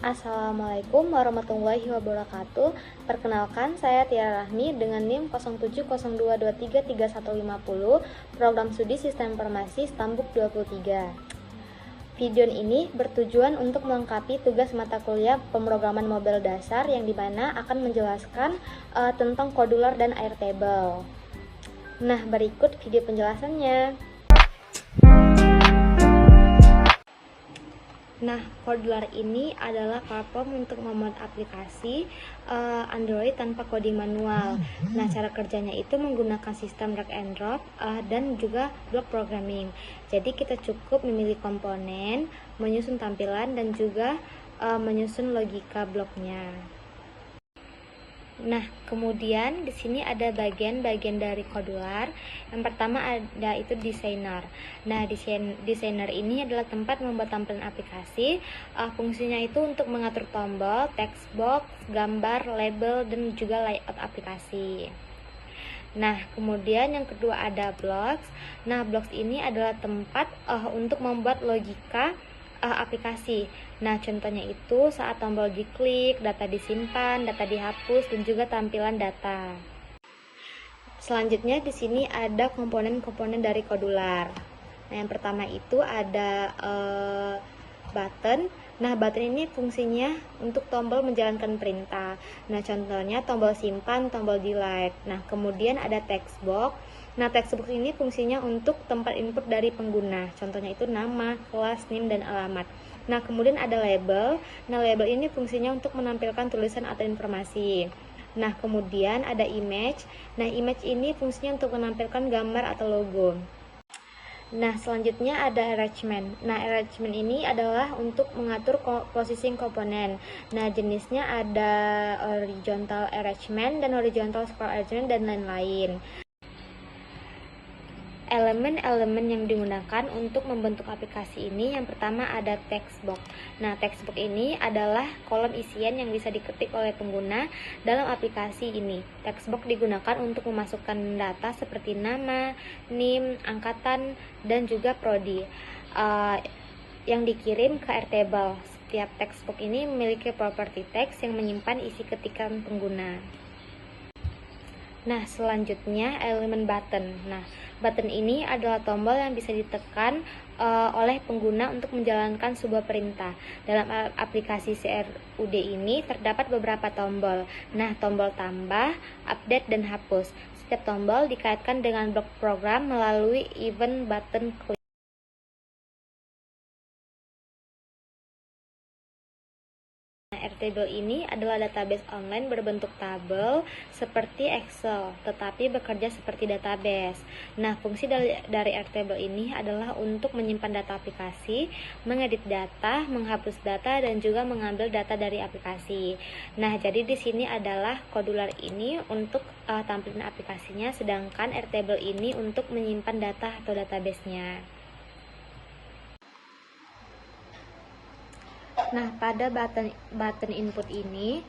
Assalamualaikum warahmatullahi wabarakatuh. Perkenalkan, saya Tiara Rahmi dengan NIM 0702233150, Program Studi Sistem Informasi Stambuk 23. Video ini bertujuan untuk melengkapi tugas mata kuliah pemrograman mobile dasar yang dimana akan menjelaskan tentang kodular dan airtable. Nah, berikut video penjelasannya. Nah, Kodular ini adalah platform untuk membuat aplikasi Android tanpa coding manual. Nah, cara kerjanya itu menggunakan sistem drag and drop dan juga block programming. Jadi kita cukup memilih komponen, menyusun tampilan dan juga menyusun logika bloknya. Nah, kemudian di sini ada bagian-bagian dari Kodular. Yang pertama ada itu desainer. Nah, desainer ini adalah tempat membuat tampilan aplikasi. Fungsinya itu untuk mengatur tombol, text box, gambar, label, dan juga layout aplikasi. Nah, kemudian yang kedua ada blocks. Nah, blocks ini adalah tempat untuk membuat logika aplikasi. Nah, contohnya itu saat tombol diklik, data disimpan, data dihapus, dan juga tampilan data. Selanjutnya di sini ada komponen-komponen dari Kodular. Nah, yang pertama itu ada button. Nah, button ini fungsinya untuk tombol menjalankan perintah. Nah, contohnya tombol simpan, tombol delete. Nah, kemudian ada text box. Nah, text box ini fungsinya untuk tempat input dari pengguna. Contohnya itu nama, kelas, NIM, dan alamat. Nah, kemudian ada label. Nah, label ini fungsinya untuk menampilkan tulisan atau informasi. Nah, kemudian ada image. Nah, image ini fungsinya untuk menampilkan gambar atau logo. Nah, selanjutnya ada arrangement. Nah, arrangement ini adalah untuk mengatur posisi komponen. Nah, jenisnya ada horizontal arrangement dan horizontal scroll arrangement dan lain-lain. Elemen-elemen yang digunakan untuk membentuk aplikasi ini, yang pertama ada text box. Nah, text box ini adalah kolom isian yang bisa diketik oleh pengguna dalam aplikasi ini. Text box digunakan untuk memasukkan data seperti nama, NIM, angkatan, dan juga prodi yang dikirim ke Airtable. Setiap text box ini memiliki properti text yang menyimpan isi ketikan pengguna. Nah, selanjutnya elemen button. Nah, button ini adalah tombol yang bisa ditekan oleh pengguna untuk menjalankan sebuah perintah. Dalam aplikasi CRUD ini terdapat beberapa tombol. Nah, tombol tambah, update, dan hapus. Setiap tombol dikaitkan dengan blok program melalui event button click. Airtable ini adalah database online berbentuk tabel seperti Excel, tetapi bekerja seperti database. Nah, fungsi dari Airtable ini adalah untuk menyimpan data aplikasi, mengedit data, menghapus data, dan juga mengambil data dari aplikasi. Nah, jadi di sini adalah Kodular ini untuk tampilan aplikasinya, sedangkan Airtable ini untuk menyimpan data atau database-nya. Nah, pada button input ini,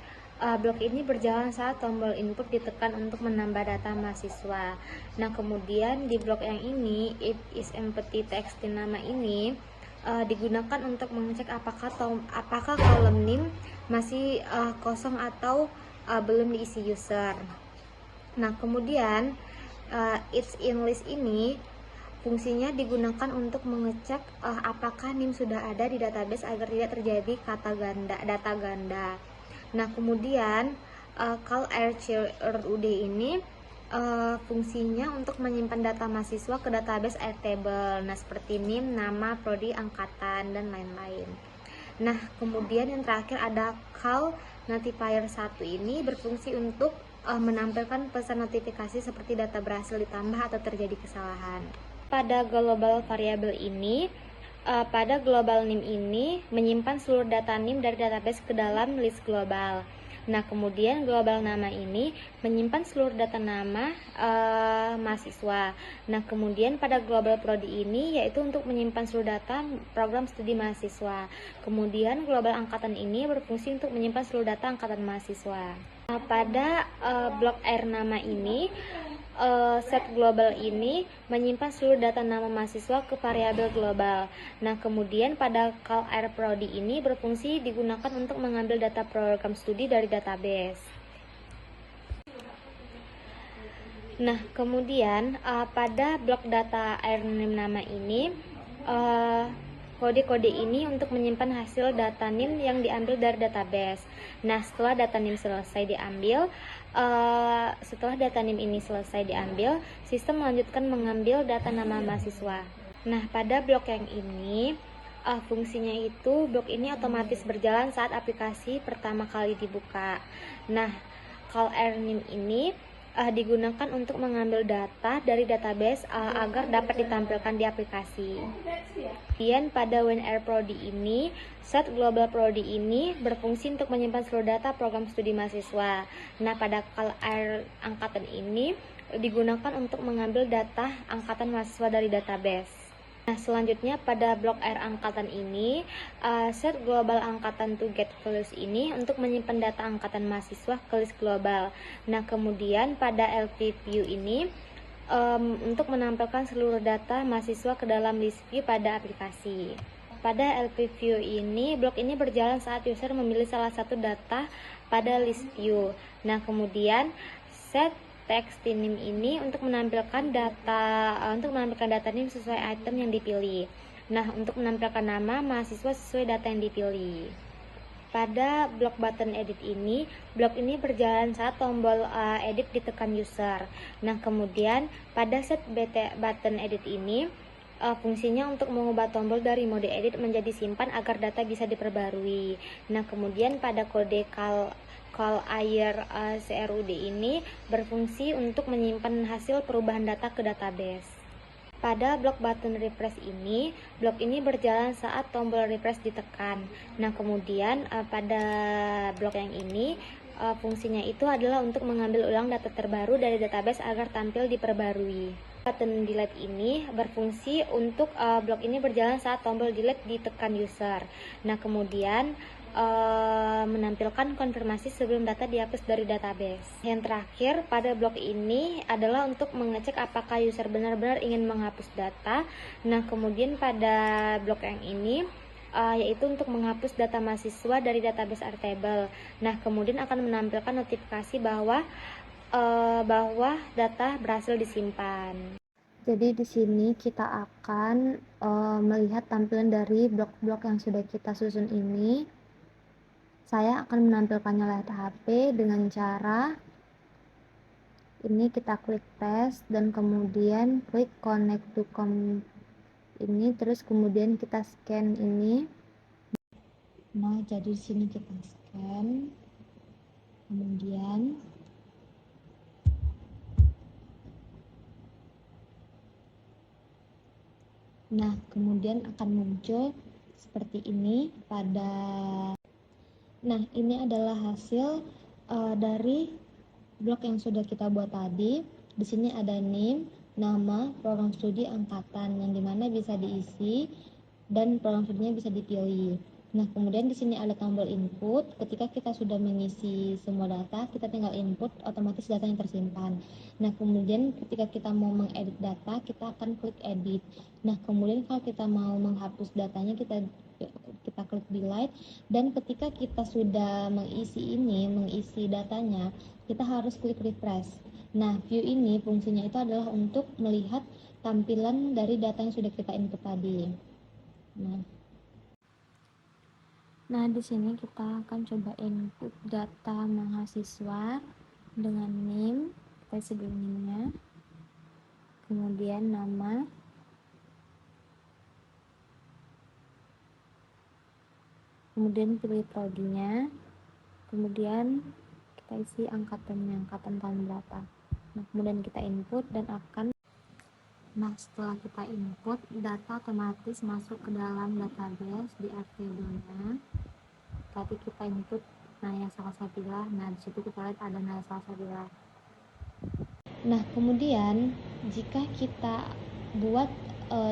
blok ini berjalan saat tombol input ditekan untuk menambah data mahasiswa. Nah, kemudian di blok yang ini, it is empty text nama ini digunakan untuk mengecek apakah kolom NIM masih kosong atau belum diisi user. Nah, kemudian it's in list ini fungsinya digunakan untuk mengecek apakah NIM sudah ada di database agar tidak terjadi data ganda. Nah, kemudian call CRUD ini fungsinya untuk menyimpan data mahasiswa ke database Airtable. Nah, seperti NIM, nama, prodi, angkatan, dan lain-lain. Nah, kemudian yang terakhir ada call notifier 1 ini berfungsi untuk menampilkan pesan notifikasi seperti data berhasil ditambah atau terjadi kesalahan. Pada global variable ini, pada global NIM ini menyimpan seluruh data NIM dari database ke dalam list global. Nah, kemudian global nama ini menyimpan seluruh data nama mahasiswa. Nah, kemudian pada global prodi ini yaitu untuk menyimpan seluruh data program studi mahasiswa. Kemudian global angkatan ini berfungsi untuk menyimpan seluruh data angkatan mahasiswa. Pada blok R nama ini set global ini menyimpan seluruh data nama mahasiswa ke variabel global. Nah, kemudian pada call air prodi ini berfungsi digunakan untuk mengambil data program studi dari database. Nah, kemudian pada blok data air name nama ini kode-kode ini untuk menyimpan hasil data NIM yang diambil dari database. Nah, setelah data NIM selesai diambil, sistem melanjutkan mengambil data nama mahasiswa. Nah, pada blok yang ini, fungsinya itu blok ini otomatis berjalan saat aplikasi pertama kali dibuka. Nah, call air name ini digunakan untuk mengambil data dari database agar dapat ditampilkan di aplikasi. Kemudian pada when air prodi ini, set global prodi ini berfungsi untuk menyimpan seluruh data program studi mahasiswa. Nah, pada call air angkatan ini digunakan untuk mengambil data angkatan mahasiswa dari database. Nah, selanjutnya pada blok air angkatan ini, set global angkatan to get ke list ini untuk menyimpan data angkatan mahasiswa ke list global. Nah, kemudian pada LP view ini untuk menampilkan seluruh data mahasiswa ke dalam list view pada aplikasi. Pada LP view ini, blok ini berjalan saat user memilih salah satu data pada list view. Nah, kemudian set text name ini untuk menampilkan data NIM sesuai item yang dipilih. Nah, untuk menampilkan nama mahasiswa sesuai data yang dipilih. Pada blok button edit ini, blok ini berjalan saat tombol edit ditekan user. Nah, kemudian pada set button edit ini fungsinya untuk mengubah tombol dari mode edit menjadi simpan agar data bisa diperbarui. Nah, kemudian pada kode call air CRUD ini berfungsi untuk menyimpan hasil perubahan data ke database. Pada blok button refresh ini, blok ini berjalan saat tombol refresh ditekan. Nah, kemudian pada blok yang ini fungsinya itu adalah untuk mengambil ulang data terbaru dari database agar tampil diperbarui. Button delete ini berfungsi untuk blok ini berjalan saat tombol delete ditekan user. Nah, kemudian menampilkan konfirmasi sebelum data dihapus dari database. Yang terakhir pada blok ini adalah untuk mengecek apakah user benar-benar ingin menghapus data. Nah, kemudian pada blok yang ini yaitu untuk menghapus data mahasiswa dari database Airtable. Nah, kemudian akan menampilkan notifikasi bahwa data berhasil disimpan. Jadi di sini kita akan melihat tampilan dari blok-blok yang sudah kita susun ini. Saya akan menampilkannya layar HP dengan cara ini, kita klik test dan kemudian klik connect to ini, terus kemudian kita scan ini. Nah, jadi di sini kita scan, kemudian akan muncul seperti ini pada. Nah, ini adalah hasil dari blok yang sudah kita buat tadi. Di sini ada name, nama, program studi, angkatan, yang dimana bisa diisi dan program studinya bisa dipilih. Nah, kemudian di sini ada tombol input. Ketika kita sudah mengisi semua data, kita tinggal input, otomatis datanya tersimpan. Nah, kemudian ketika kita mau mengedit data, kita akan klik edit. Nah, kemudian kalau kita mau menghapus datanya, kita klik delete, dan ketika kita sudah mengisi datanya, kita harus klik refresh. Nah, view ini fungsinya itu adalah untuk melihat tampilan dari data yang sudah kita input tadi. Nah, di sini kita akan coba input data mahasiswa dengan NIM, kita isi dulu NIM-nya, kemudian nama, kemudian pilih prodinya, kemudian kita isi angkatan tahun berapa. Nah, kemudian kita input dan setelah kita input, data otomatis masuk ke dalam database di Airtable-nya. Tadi kita input Naya Salsabila. Nah, disitu kita lihat ada Naya Salsabila. Nah, kemudian jika kita buat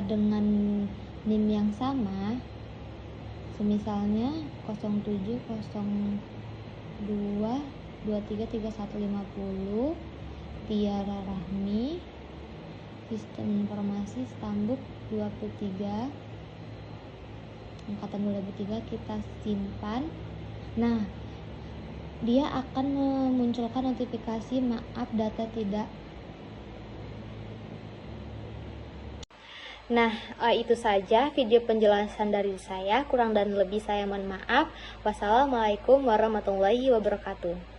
dengan NIM yang sama, semisalnya 0702233150, Tiara Rahmi, Sistem Informasi Stambuk 23 angkatan 2003, kita simpan. Nah, dia akan memunculkan notifikasi maaf data tidak. Nah, itu saja video penjelasan dari saya. Kurang dan lebih saya mohon maaf. Wassalamualaikum warahmatullahi wabarakatuh.